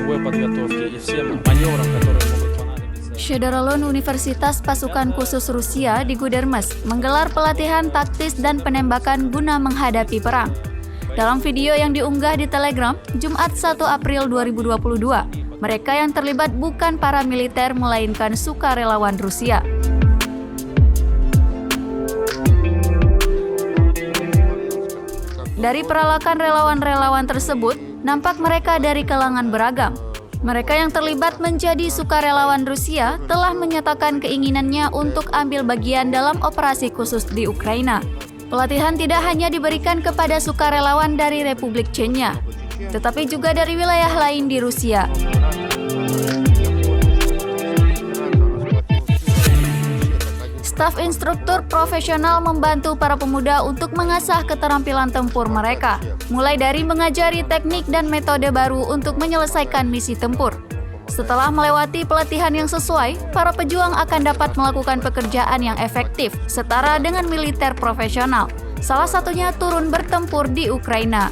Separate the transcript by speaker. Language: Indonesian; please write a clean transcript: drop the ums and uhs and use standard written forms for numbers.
Speaker 1: боевой подготовки и всем маневрам, которые могут понадобиться.
Speaker 2: Shederalon Universitas Pasukan Khusus Rusia di Gudermes menggelar pelatihan taktis dan penembakan guna menghadapi perang. Dalam video yang diunggah di Telegram, Jumat 1 April 2022, mereka yang terlibat bukan para militer melainkan sukarelawan Rusia. Dari peralakan relawan-relawan tersebut, nampak mereka dari kalangan beragam. Mereka yang terlibat menjadi sukarelawan Rusia telah menyatakan keinginannya untuk ambil bagian dalam operasi khusus di Ukraina. Pelatihan tidak hanya diberikan kepada sukarelawan dari Republik Chechnya, tetapi juga dari wilayah lain di Rusia. Staf instruktur profesional membantu para pemuda untuk mengasah keterampilan tempur mereka, mulai dari mengajari teknik dan metode baru untuk menyelesaikan misi tempur. Setelah melewati pelatihan yang sesuai, para pejuang akan dapat melakukan pekerjaan yang efektif, setara dengan militer profesional, salah satunya turun bertempur di Ukraina.